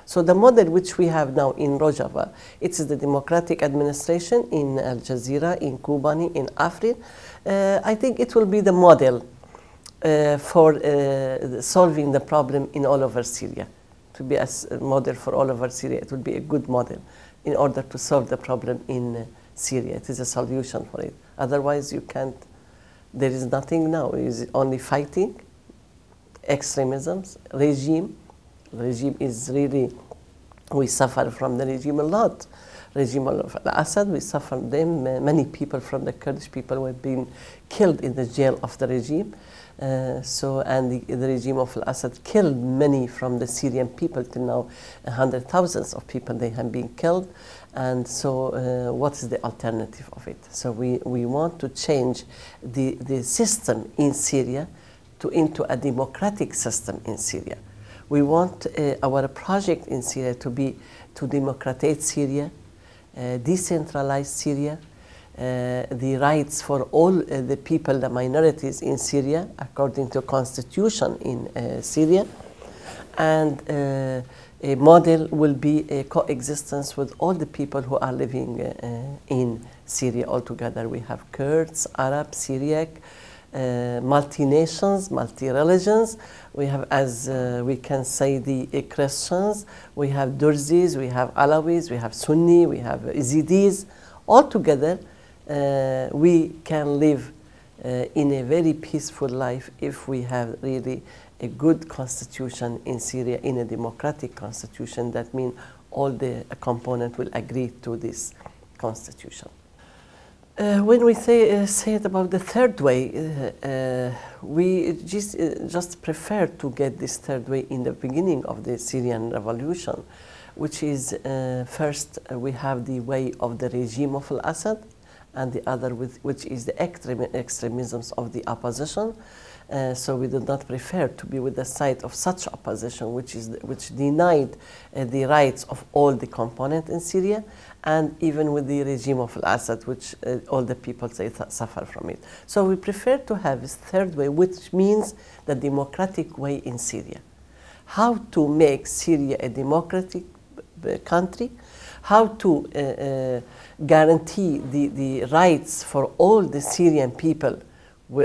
So the model which we have now in Rojava, it is the democratic administration in Al Jazeera, in Kobani, in Afrin. I think it will be the model for solving the problem in all over Syria. To be a model for all over Syria, it would be a good model in order to solve the problem in Syria. It is a solution for it. Otherwise, you can't. There is nothing now. It is only fighting, extremism, regime. The regime is really, we suffer from the regime a lot. Regime of Assad, we suffer them. Many people from the Kurdish people were being killed in the jail of the regime. And the regime of Assad killed many from the Syrian people. Till now, hundreds of thousands of people they have been killed. And so what is the alternative of it? So we want to change the system in Syria into a democratic system in Syria. We want our project in Syria to be to democratize Syria, decentralize Syria, the rights for all the people, the minorities in Syria, according to constitution in Syria, and a model will be a coexistence with all the people who are living in Syria altogether. We have Kurds, Arab, Syriac, multi-nations, multi-religions. We have, as we can say, the Christians. We have Durzis, we have Alawis, we have Sunni, we have Yazidis. All together, we can live in a very peaceful life if we have really a good constitution in Syria, in a democratic constitution. That means all the components will agree to this constitution. When we say it about the third way, we just prefer to get this third way in the beginning of the Syrian revolution, which is first we have the way of the regime of Al-Assad, and the other which is the extremisms of the opposition. So we do not prefer to be with the side of such opposition, which denied the rights of all the components in Syria, and even with the regime of Al-Assad, which all the people say suffer from it. So we prefer to have this third way, which means the democratic way in Syria. How to make Syria a democratic country, how to guarantee the rights for all the Syrian people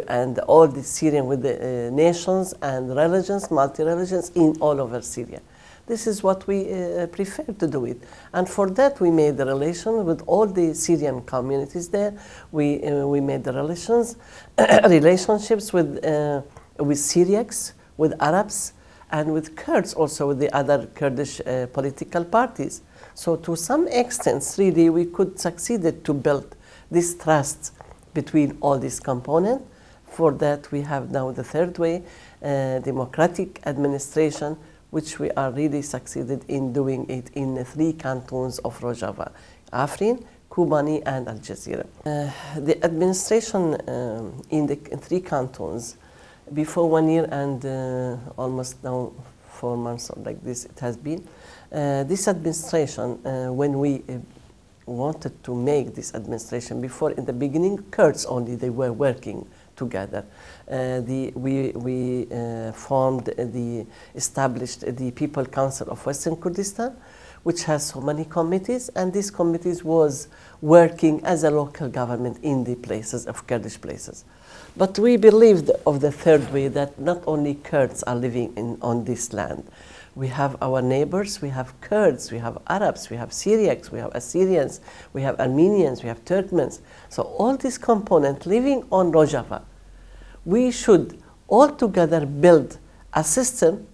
and all the Syrian with the nations and religions, multi-religions in all over Syria. This is what we prefer to do it. And for that we made the relation with all the Syrian communities there. We made the relationships with Syriacs, with Arabs, and with Kurds also, with the other Kurdish political parties. So to some extent, really, we could succeed to build this trust between all these components. For that, we have now the third way, democratic administration, which we are really succeeded in doing it in the 3 cantons of Rojava, Afrin, Kobani, and Al Jazeera. The administration in the 3 cantons, before 1 year and almost now 4 months or like this, it has been. This administration, when we wanted to make this administration, before in the beginning, Kurds only, they were working together. We established the People Council of Western Kurdistan, which has so many committees, and these committees was working as a local government in the places of Kurdish places. But we believed of the third way, that not only Kurds are living on this land. We have our neighbors, we have Kurds, we have Arabs, we have Syriacs, we have Assyrians, we have Armenians, we have Turkmens. So all these components living on Rojava, we should all together build a system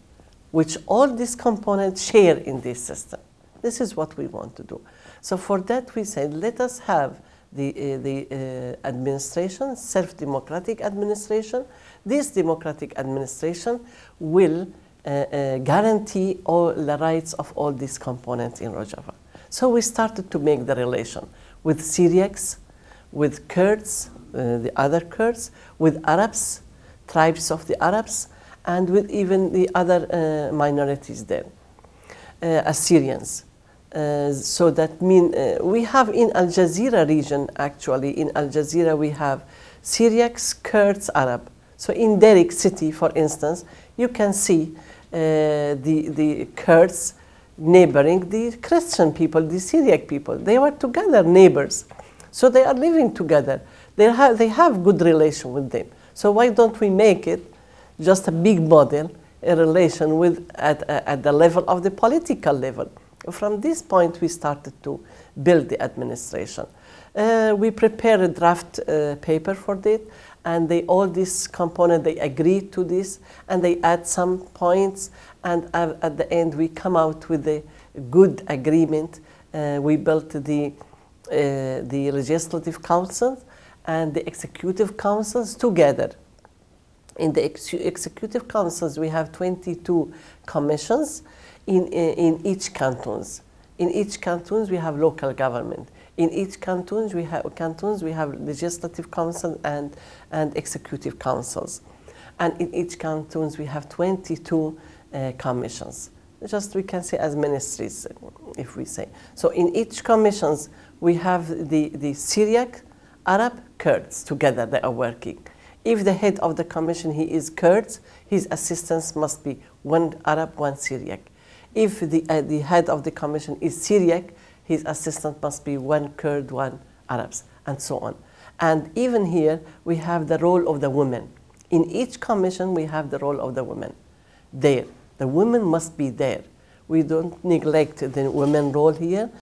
which all these components share in this system. This is what we want to do. So for that we said, let us have the administration, self-democratic administration. This democratic administration will guarantee all the rights of all these components in Rojava. So we started to make the relation with Syriacs, with Kurds, the other Kurds, with Arabs, tribes of the Arabs, and with even the other minorities there, Assyrians. So that means we have in Al Jazeera region, actually, in Al Jazeera we have Syriacs, Kurds, Arab. So in Derek city, for instance, you can see the Kurds, neighboring the Christian people, the Syriac people. They were together neighbors. So they are living together. They have good relation with them. So why don't we make it just a big model, a relation with at the level of the political level? From this point, we started to build the administration. We prepared a draft paper for that, and all these components, they agreed to this, and they add some points, and at the end, we come out with a good agreement. We built the legislative councils and the executive councils together. In the executive councils, we have 22 commissions in each cantons. In each cantons, we have local government. In each cantons, we have legislative council and executive councils. And in each cantons, we have 22 commissions. Just we can say as ministries, if we say. So in each commissions, we have the Syriac, Arab, Kurds together, they are working. If the head of the commission, he is Kurds, his assistants must be one Arab, one Syriac. If the head of the commission is Syriac, his assistant must be one Kurd, one Arabs, and so on. And even here, we have the role of the women. In each commission, we have the role of the women there. The women must be there. We don't neglect the women role here.